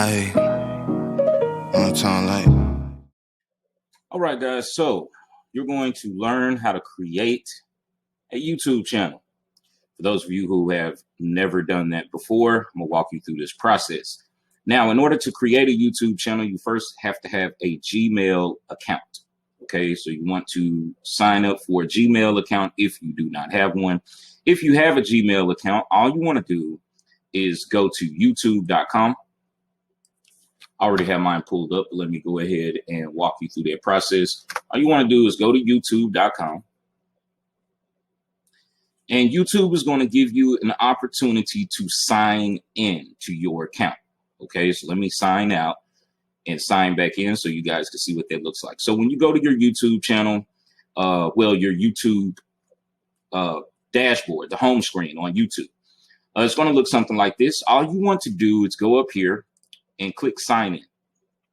I on time like. All right, guys. So you're going to learn how to create a YouTube channel. For those of you who have never done that before, I'm gonna walk you through this process. Now, in order to create a YouTube channel, you first have to have a Gmail account. Okay, so you want to sign up for a Gmail account if you do not have one. If you have a Gmail account, all you want to do is go to youtube.com. I already have mine pulled up. Let me go ahead and walk you through that process. All you want to do is go to youtube.com. And YouTube is going to give you an opportunity to sign in to your account. Okay, so let me sign out and sign back in so you guys can see what that looks like. So when you go to your YouTube channel, your YouTube dashboard, the home screen on YouTube, it's going to look something like this. All you want to do is go up here and click sign in.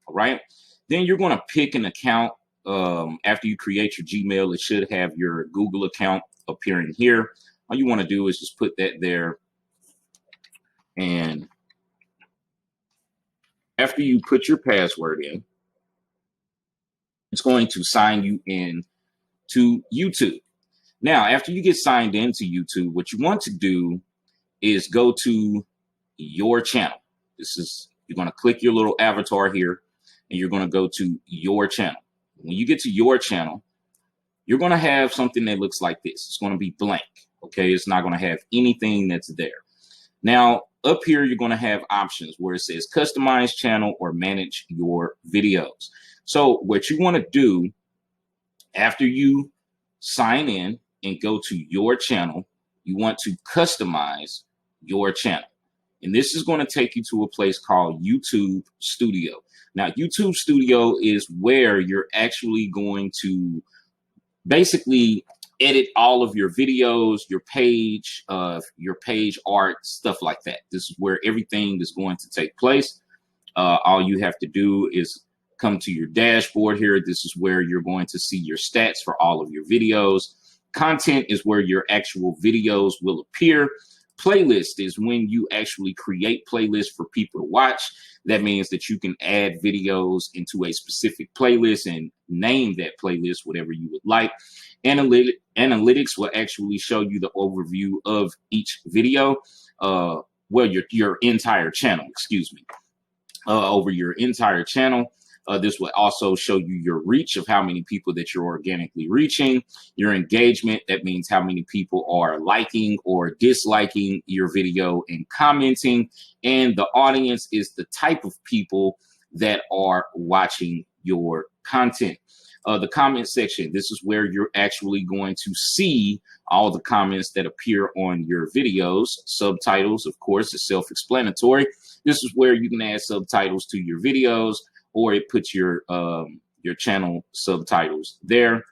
All right. Then you're going to pick an account. After you create your Gmail, it should have your Google account appearing here. All you want to do is just put that there. And after you put your password in, it's going to sign you in to YouTube. Now, after you get signed into YouTube, what you want to do is go to your channel. You're going to click your little avatar here and you're going to go to your channel. When you get to your channel, you're going to have something that looks like this. It's going to be blank. Okay, it's not going to have anything that's there. Now, up here, you're going to have options where it says customize channel or manage your videos. So what you want to do after you sign in and go to your channel, you want to customize your channel. And this is going to take you to a place called YouTube Studio. Now, YouTube Studio is where you're actually going to basically edit all of your videos, your page art, stuff like that. This is where everything is going to take place. All you have to do is come to your dashboard here. This is where you're going to see your stats for all of your videos. Content is where your actual videos will appear. Playlist is when you actually create playlists for people to watch. That means that you can add videos into a specific playlist and name that playlist whatever you would like. Analytics will actually show you the overview of each video. Your entire channel, excuse me. Over your entire channel. This will also show you your reach of how many people that you're organically reaching. Your engagement, that means how many people are liking or disliking your video and commenting. And the audience is the type of people that are watching your content. The comment section, this is where you're actually going to see all the comments that appear on your videos. Subtitles, of course, is self-explanatory. This is where you can add subtitles to your videos, or it puts your channel subtitles there.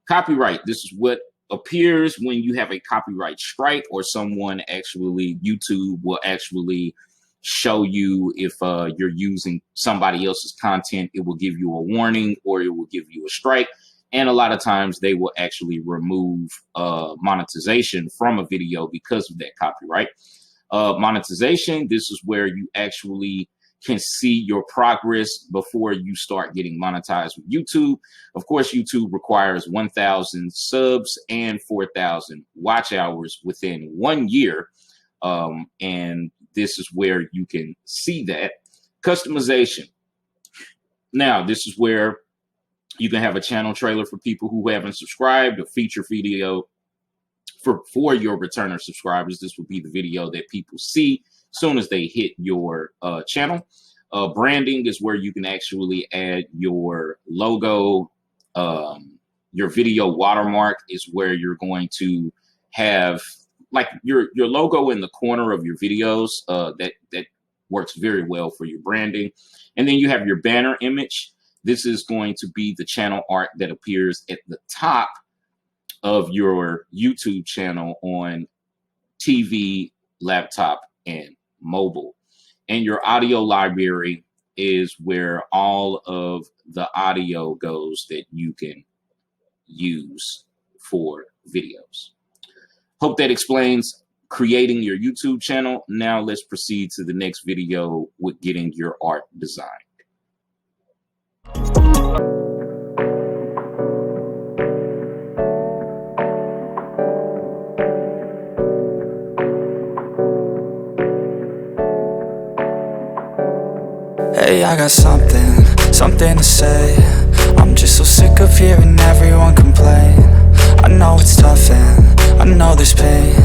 Copyright, this is what appears when you have a copyright strike or someone YouTube will actually show you if you're using somebody else's content. It will give you a warning or it will give you a strike. And a lot of times they will actually remove monetization from a video because of that copyright. Monetization, this is where you actually can see your progress before you start getting monetized with YouTube. Of course, YouTube requires 1,000 subs and 4,000 watch hours within 1 year. And this is where you can see that. Customization. Now, this is where you can have a channel trailer for people who haven't subscribed, a feature video for your returner subscribers. This will be the video that people see as soon as they hit your channel. Branding is where you can actually add your logo. Your video watermark is where you're going to have like your logo in the corner of your videos. That works very well for your branding. And then you have your banner image. This is going to be the channel art that appears at the top of your YouTube channel on TV, laptop, and mobile. And your audio library is where all of the audio goes that you can use for videos. Hope that explains creating your YouTube channel. Now let's proceed to the next video with getting your art designed. Hey, I got something to say. I'm just so sick of hearing everyone complain. I know it's tough and I know there's pain,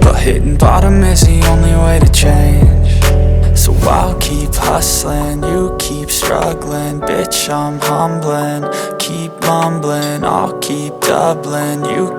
but hitting bottom is the only way to change. So I'll keep hustling, you keep struggling. Bitch, I'm humbling, keep mumbling, I'll keep doubling. You